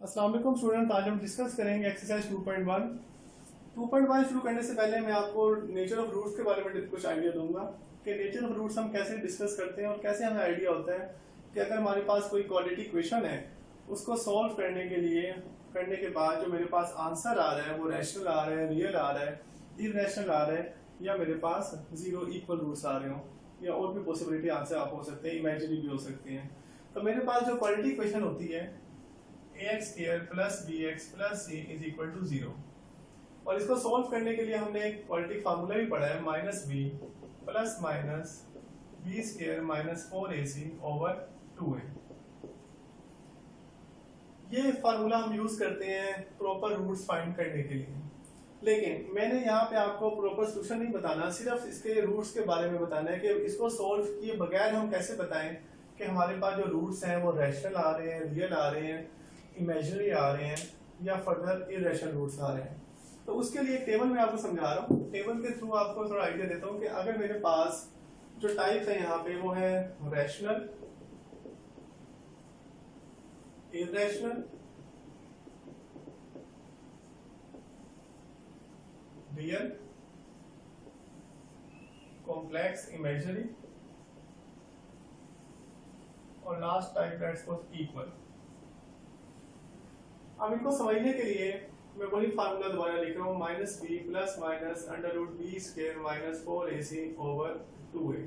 अस्सलाम वालेकुम स्टूडेंट। आज हम डिस्कस करेंगे एक्सरसाइज 2.1। 2.1 शुरू करने से पहले मैं आपको नेचर ऑफ रूट्स के बारे में कुछ आइडिया दूंगा कि नेचर ऑफ रूट्स हम कैसे डिस्कस करते हैं और कैसे हमें आइडिया होता है कि अगर हमारे पास कोई क्वाड्रेटिक इक्वेशन है उसको सॉल्व करने के बाद जो मेरे पास आंसर आ रहा है वो रैशनल आ रहा है, रियल आ रहा है, इरेशनल आ रहा है, या मेरे पास जीरो इक्वल रूट्स आ रहे हो, या और भी पॉसिबिलिटी आंसर आप हो सकते हैं, इमेजिनरी भी हो सकती हैं। तो मेरे पास जो क्वाड्रेटिक इक्वेशन होती है ax square plus bx plus c is equal to 0, और इसको सॉल्व करने के लिए हमने एक क्वाड्रेटिक फार्मूला भी पढ़ा है minus B plus minus B square minus 4ac over 2a। ये फार्मूला हम यूज करते हैं प्रॉपर रूट्स फाइंड करने के लिए, लेकिन मैंने यहाँ पे आपको प्रॉपर सोल्यूशन नहीं बताना, सिर्फ इसके रूट्स के बारे में बताना है कि इसको सॉल्व किए बगैर हम कैसे बताएं कि हमारे पास जो रूट्स हैं वो रैशनल आ रहे हैं, रियल आ रहे हैं, इमेजिनरी आ रहे हैं, या फर्दर इरेशनल रूट्स आ रहे हैं। तो उसके लिए एक टेबल में आपको समझा रहा हूँ। टेबल के थ्रू आपको थोड़ा आइडिया देता हूँ कि अगर मेरे पास जो टाइप है यहाँ पे वो है rational, irrational, real, complex, imaginary, और last type let's suppose equal. अब इनको समझने के लिए मैं वही फार्मूला दोबारा लिख रहा हूँ, minus B plus minus under root B square minus 4ac over 2a।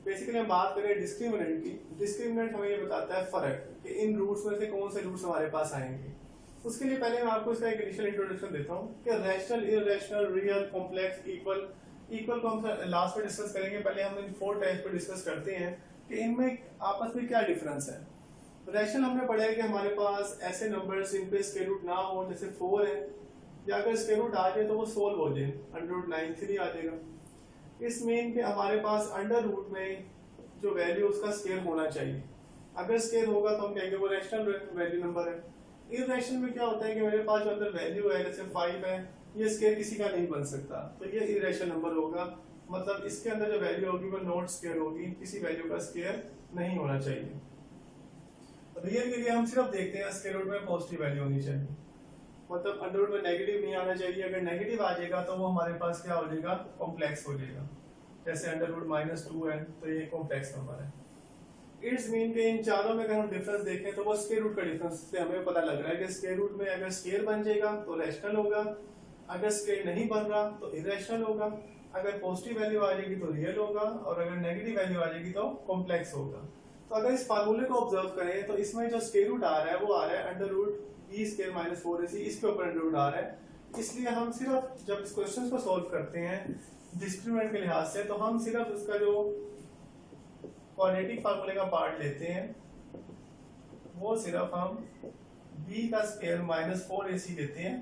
Basically हम बात करें डिस्क्रिमिनेंट की। डिस्क्रिमिनेंट हमें ये बताता है फर्क कि इन रूट्स में से कौन से रूट्स हमारे पास आएंगे। उसके लिए पहले मैं आपको इसका एक इनिशियल इंट्रोडक्शन देता हूँ कि rational, irrational, real, complex, equal. Equal को हम लास्ट में डिस्कस करेंगे, पहले हम इन 4 टाइप्स पे डिस्कस करते हैं कि इनमें आपस में क्या डिफरेंस है। रैशनल हमने पढ़ा है कि हमारे पास ऐसे नंबर्स जिनपे स्क्वायर रूट ना हो, जैसे 4 है, या अगर स्क्वायर रूट आ जाए तो वो सोल्व हो जाए, अंडर रूट 93 आ जाएगा। इस मीन कि हमारे पास अंडर रूट में जो वैल्यू उसका स्क्वायर होना चाहिए। अगर स्क्वायर होगा तो हम कहेंगे वो रैशनल वैल्यू नंबर है। इरेशनल में क्या होता है कि मेरे पास जो अंदर वैल्यू है जैसे 5 है, ये स्क्वायर किसी का नहीं बन सकता, तो ये इरेशनल नंबर होगा। मतलब इसके अंदर जो वैल्यू होगी वो नॉट स्क्वायर होगी, किसी वैल्यू का स्क्वायर नहीं होना चाहिए। रियल के लिए हम सिर्फ देखते हैं स्क्वायर रूट में पॉजिटिव वैल्यू होनी चाहिए, मतलब अंडर रूट में नेगेटिव नहीं आना चाहिए। अगर नेगेटिव आ जाएगा तो वो हमारे पास क्या हो जाएगा, कॉम्प्लेक्स हो जाएगा। जैसे अंडर रूट -2 है तो ये कॉम्प्लेक्स नंबर है। इट्स मीन के इन चारों में अगर हम डिफरेंस देखें तो वो स्क्वायर रूट का डिफरेंस से हमें पता लग रहा है कि स्क्वायर रूट में अगर स्क्वायर बन जाएगा तो रैशनल होगा, अगर स्क्वायर नहीं बन रहा तो इरेशनल होगा, अगर पॉजिटिव वैल्यू आ जाएगी तो रियल होगा, और अगर नेगेटिव वैल्यू आ जाएगी तो कॉम्प्लेक्स होगा। तो अगर इस फार्मूले को ऑब्जर्व करें तो इसमें जो स्क्वायर रूट आ रहा है वो आ रहा है under root B square minus 4ac, इसके ऊपर अंडर रूट आ रहा है। इसलिए हम सिर्फ जब इस क्वेश्चन को सॉल्व करते हैं डिस्क्रिमिनेंट के लिहाज से, तो हम सिर्फ उसका जो क्वाड्रेटिक फार्मूले का पार्ट लेते हैं, वो सिर्फ हम b का स्क्वायर माइनस 4ac लेते हैं,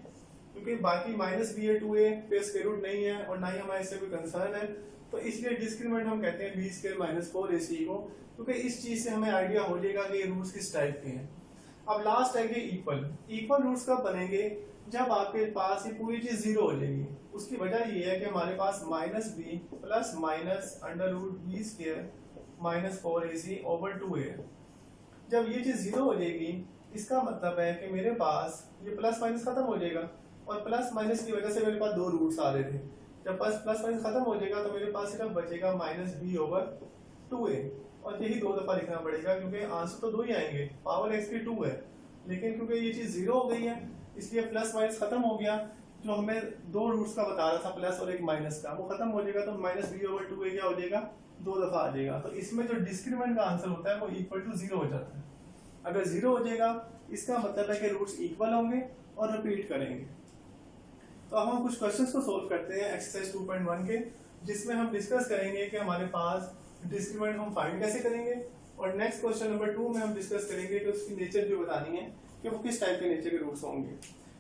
क्योंकि बाकी माइनस बी है 2a पे स्क्वायर रूट नहीं है और ना ही हमारे इससे कोई कंसर्न है, तो इसलिए डिस्क्रिमिनेंट हम कहते हैं b स्क्वायर माइनस 4ac को, क्योंकि इस चीज से हमें आइडिया हो जाएगा कि ये रूट्स किस टाइप के हैं। अब लास्ट है कि इक्वल। इक्वल रूट्स कब बनेंगे, जब आपके पास ये पूरी चीज जीरो हो जाएगी। उसकी वजह ये है कि हमारे पास minus B plus minus under root B square minus 4ac over 2a। जब ये चीज जीरो हो जाएगी इसका मतलब है कि मेरे पास ये प्लस माइनस खत्म हो जाएगा, और प्लस माइनस की वजह से मेरे पास 2 रूट्स आ रहे थे। जब प्लस माइनस खत्म हो जाएगा तो मेरे पास सिर्फ बचेगा माइनस बी ओवर 2a, और यही 2 दफा लिखना पड़ेगा क्योंकि आंसर तो 2 ही आएंगे, पावर x की 2 है, लेकिन क्योंकि ये चीज जीरो हो गई है इसलिए प्लस माइनस खत्म हो गया। जो हमें 2 रूट्स का बता रहा था प्लस और एक माइनस का, वो खत्म हो जाएगा, तो माइनस बी ओवर 2a क्या हो जाएगा, 2 दफा आ जाएगा। तो इसमें जो डिस्क्रिमिनेंट का आंसर होता है वो इक्वल टू 0 हो जाता है। अगर 0 हो जाएगा इसका मतलब है कि रूट्स इक्वल होंगे और रिपीट करेंगे। तो अब हम कुछ क्वेश्चंस को सोल्व करते हैं एक्सरसाइज 2.1 के, जिसमें हम डिस्कस करेंगे कि हमारे पास डिस्क्रिमिनेंट हम फाइंड कैसे करेंगे, और नेक्स्ट क्वेश्चन नंबर 2 में हम डिस्कस करेंगे कि उसकी नेचर भी बतानी है कि वो किस टाइप के नेचर के रूट्स होंगे।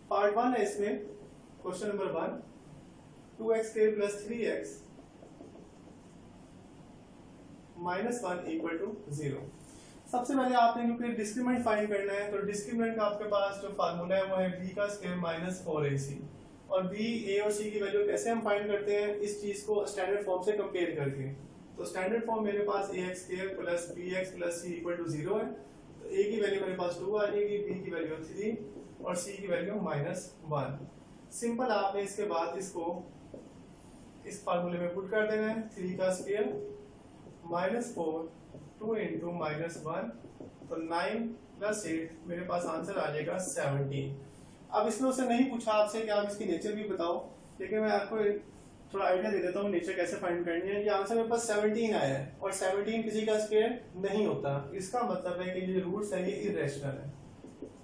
पार्ट 1 है इसमें, question number 1, 2x square plus 3x minus 1 equal to 0। सबसे पहले आपने क्योंकि डिस्क्रिमिनेंट फाइंड करना है, तो डिस्क्रिमिनेंट का आपके पास जो फार्मूला है वो है b का स्क्वायर माइनस 4ac, और b, a और c की वैल्यू कैसे हम फाइंड करते हैं, इस चीज को स्टैंडर्ड फॉर्म से कंपेयर करके। तो स्टैंडर्ड फॉर्म मेरे पास ax square plus bx plus c equal to 0 है, तो a की वैल्यू मेरे पास 2 आ जाएगी, b की वैल्यू 3 और c की वैल्यू -1। सिंपल आपने इसके बाद इसको इस फार्मूले में पुट कर देना है। 3 का स्क्वायर -4 2 इंटू -1 तो 9 + 8 मेरे पास आंसर आ जाएगा 17। अब इसमें उससे नहीं पूछा आपसे कि आप इसकी नेचर भी बताओ, लेकिन मैं आपको थोड़ा आइडिया दे देता हूँ नेचर कैसे फाइंड करनी है। ये आंसर मेरे पास 17 आया है और 17 किसी का स्क्वायर नहीं होता। इसका मतलब है कि ये रूट्स है ये इरेशनल है,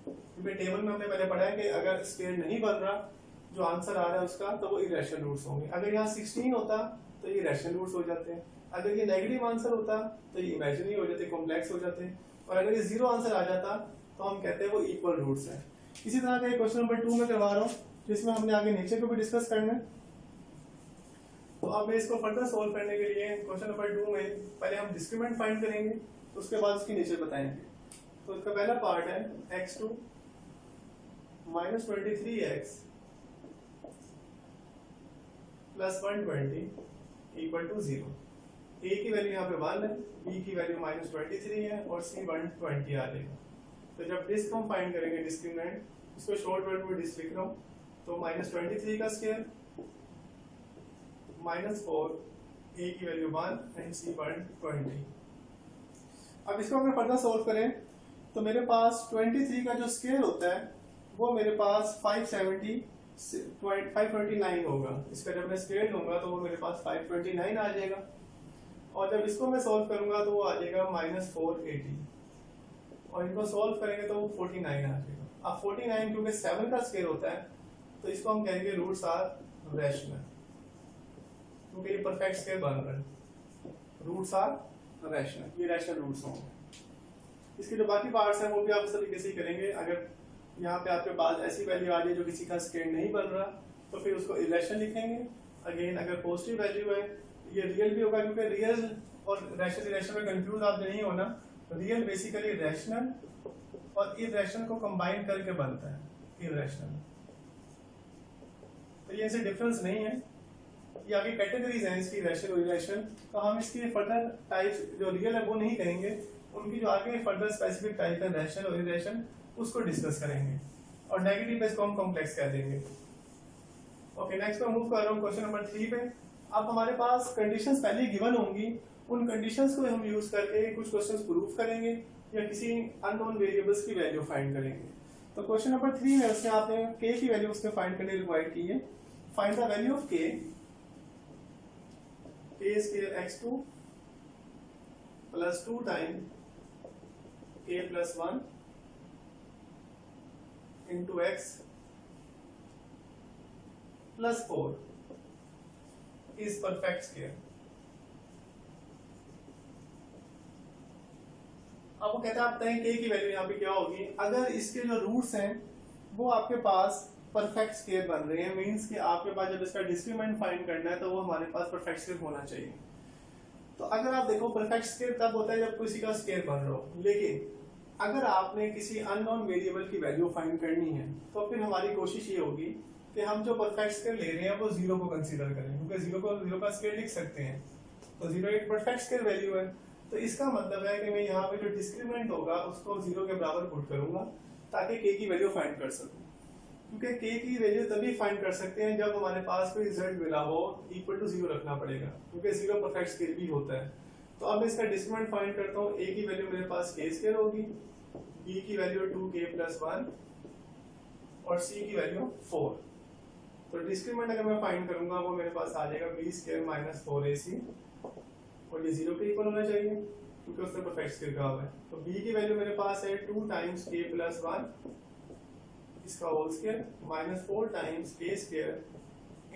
क्योंकि टेबल में हमने पहले पढ़ा है कि अगर स्क्वायर नहीं बन रहा जो आंसर आ रहा है उसका तो वो इरेशनल रूट्स होंगे। अगर यहाँ 16 होता तो ये रैशनल रूट्स हो जाते हैं, अगर ये नेगेटिव आंसर होता तो ये इमेजिनरी हो जाते, कॉम्प्लेक्स हो जाते, और अगर ये 0 आंसर आ जाता तो हम कहते हैं वो इक्वल रूट्स है। इसी तरह का क्वेश्चन नंबर 2 में करवा रहा हूँ जिसमें हमने आगे नेचर को भी डिस्कस करना है। तो अब मैं इसको फर्दर सोल्व करने के लिए क्वेश्चन नंबर 2 में पहले हम डिस्क्रिमिनेंट फाइंड करेंगे, तो उसके बाद उसकी नेचर बताएंगे। तो इसका पहला पार्ट है x2 -23x + 120 = 0। a की वैल्यू यहाँ पे 1 है, b की वैल्यू -23 है और c 120 आ जाएगा। तो जब डिस्क हम फाइंड करेंगे डिस्क्रिमिनेंट, इसको शॉर्ट वर्ड में डिस्क लिख रहा हूँ, तो -23 का स्क्वायर -4 a की वैल्यू 1 एंड c 120। अब इसको अगर फर्दर सोल्व करें तो मेरे पास 23 का जो स्क्वायर होता है वो मेरे पास 529 होगा। इसका जब मैं स्क्वायर लूंगा तो वो मेरे पास 529 आ जाएगा, और जब इसको मैं सोल्व करूंगा तो वो आ जाएगा -480, और इनको सोल्व करेंगे तो वो 49 आ जाएगा। अब 49 क्योंकि 7 का स्क्वायर होता है तो इसको हम कहेंगे रूट्स आर रैशनल, क्योंकि ये परफेक्ट स्क्वायर बन रहा है। रूट्स आर रैशनल, ये रैशनल रूट्स होंगे। इसके जो बाकी पार्ट्स हैं वो भी आप इस तरीके से ही करेंगे। अगर यहाँ पे आपके पास ऐसी वैल्यू आ जाए जो किसी का स्क्वायर नहीं बन रहा तो फिर उसको इरेशनल लिखेंगे। अगेन अगर पॉजिटिव वैल्यू है ये रियल भी होगा, क्योंकि रियल और रैशनल इरेशनल में कंफ्यूज आप नहीं होना। रियल बेसिकली रैशनल और इरेशनल को कंबाइन करके बनता है इरेशनल, तो ये ऐसे डिफरेंस नहीं है। ये आगे कैटेगरीज हैं इसकी रैशनल और इरेशनल, तो हम इसकी फर्दर टाइप्स जो रियल है वो नहीं कहेंगे, उनकी जो आगे फर्दर स्पेसिफिक टाइप है रैशनल और इरेशनल उसको डिस्कस करेंगे, और नेगेटिव पे इसको हम कॉम्प्लेक्स कह देंगे। ओके, नेक्स्ट पे मूव कर रहा हूँ क्वेश्चन नंबर 3 पे। अब हमारे पास कंडीशंस पहले गिवन होंगी, उन कंडीशंस को हम यूज करके कुछ क्वेश्चंस प्रूव करेंगे या किसी अननोन वेरिएबल्स की वैल्यू फाइंड करेंगे। तो क्वेश्चन नंबर 3 में उसने आपने k की वैल्यू उसने फाइंड करने रिक्वायर्ड की है। Find the value of k square x2 + 2 time k + 1 into x + 4 is perfect square। अब वो कहता है आप बताएं k की वैल्यू यहाँ पे क्या होगी अगर इसके जो रूट्स हैं वो आपके पास परफेक्ट स्क्वायर बन रहे हैं। मींस कि आपके पास जब इसका डिस्क्रिमिनेंट फाइंड करना है तो वो हमारे पास परफेक्ट स्क्वायर होना चाहिए। तो अगर आप देखो परफेक्ट स्क्वायर तब होता है जब किसी का स्क्वायर बन रहा हो, लेकिन अगर आपने किसी अननोन वेरिएबल की वैल्यू फाइंड करनी है तो फिर हमारी कोशिश ये होगी कि हम जो परफेक्ट स्क्वायर ले रहे हैं वो 0 को कंसीडर करें, क्योंकि 0 का स्क्वायर लिख सकते हैं, तो 0 एक परफेक्ट स्क्वायर वैल्यू है। तो इसका मतलब है कि मैं यहाँ पे जो डिस्क्रिमिनेंट होगा उसको 0 के बराबर पुट करूंगा ताकि k की वैल्यू फाइंड कर सकूं, क्योंकि k की वैल्यू तभी फाइंड कर सकते हैं जब हमारे पास कोई रिजल्ट मिला हो इक्वल टू 0 रखना पड़ेगा, क्योंकि 0 परफेक्ट स्क्वायर भी होता है। तो अब मैं इसका डिस्क्रिमिनेंट फाइंड करता हूँ। a की वैल्यू मेरे पास k स्क्वायर होगी, b की वैल्यू 2k + 1 और c की वैल्यू 4। तो डिस्क्रिमिनेंट अगर मैं फाइंड करूंगा वो मेरे पास आ जाएगा b स्क्वायर - 4ac, और ये 0 के इक्वल होना चाहिए क्योंकि उसने परफेक्ट स्क्वायर कहा हुआ है। तो b की वैल्यू मेरे पास है 2 टाइम्स k + 1 इसका whole square -4 times k square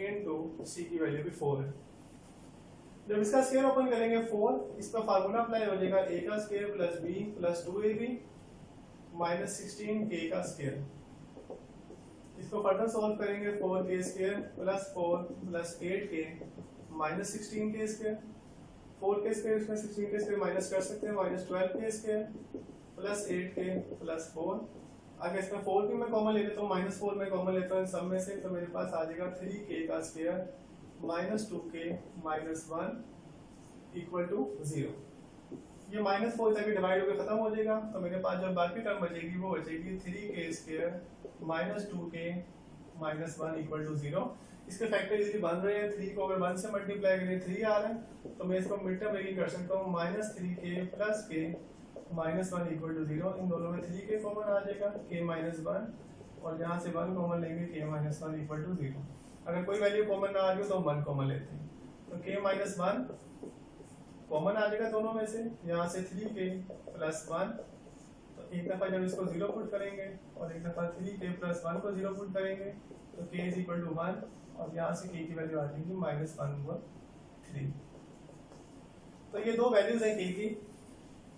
into c की वैल्यू भी 4 है। जब इसका स्क्वायर ओपन करेंगे 4, इसका फार्मूला अप्लाई हो जाएगा a का स्क्वायर + b + 2ab - 16k का स्क्वायर। इसको फर्दर सॉल्व करेंगे 4k square + 4 + 8k - 16k square. 4k square इसमें 16k स्क्वायर माइनस कर सकते हैं, -12k स्क्वायर + 8k + 4। आगे इसमें 4 भी मैं कॉमन ले लेता हूँ, -4 में कॉमन लेता हूँ इन सब में से, तो मेरे पास आ जाएगा 3k का स्क्वायर - 2k - 1 = 0। ये -4 तक डिवाइड होकर खत्म हो जाएगा, तो मेरे पास जो बाकी टर्म बचेगी वो बचेगी 3k² - 2k - 1 इक्वल टू 0। इसके फैक्टर इजीली बन रहे हैं, 3 को अगर 1 से मल्टीप्लाई करें 3 आ रहा है, तो मैं इसको मिड टर्म ब्रेकिंग कर सकता हूँ -3k + k - 1 इक्वल टू 0। इन दोनों में 3k कॉमन आ जाएगा, k - 1, और यहाँ से 1 कॉमन लेंगे, k - 1 इक्वल टू 0। अगर कोई वैल्यू कॉमन ना आ रही हो तो हम 1 कॉमन लेते हैं, तो k - 1 कॉमन आ जाएगा दोनों में से, यहाँ से 3k + 1, तो एक दफा जब इसको 0 पुट करेंगे और एक दफा 3k + 1 को 0 पुट करेंगे तो k = 1, और यहाँ से k की वैल्यू आ जाएगी -1/3। तो ये दो वैल्यूज हैं k की,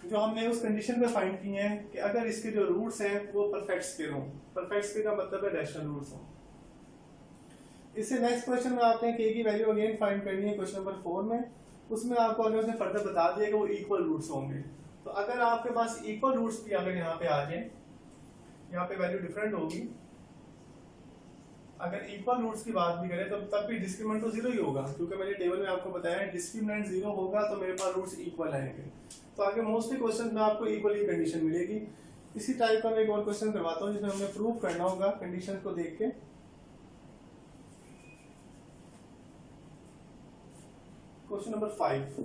जो हमने उस कंडीशन पे फाइंड की हैं कि अगर इसके जो रूट्स हैं वो परफेक्ट स्क्वायर हों। परफेक्ट स्क्वायर का मतलब है रैशनल रूट्स हों। इससे नेक्स्ट क्वेश्चन में आपने k की वैल्यू अगेन फाइंड करनी है, क्वेश्चन नंबर 4 में। उसमें आपको अगर उसने फर्दर बता दिया कि वो इक्वल रूट्स होंगे, तो अगर आपके पास इक्वल रूट्स भी अगर यहाँ पे आ जाए, यहाँ पे वैल्यू डिफरेंट होगी, अगर इक्वल रूट्स की बात भी करें तो तब भी डिस्क्रिमिनेंट तो 0 ही होगा, क्योंकि मैंने टेबल में आपको बताया डिस्क्रिमिनेंट 0 होगा तो मेरे पास रूट्स इक्वल आएंगे। तो आगे मोस्टली क्वेश्चन में आपको इक्वल ही कंडीशन मिलेगी। इसी टाइप का मैं एक और क्वेश्चन करवाता हूँ जिसमें हमें प्रूव करना होगा कंडीशन को देख के। Question number 5,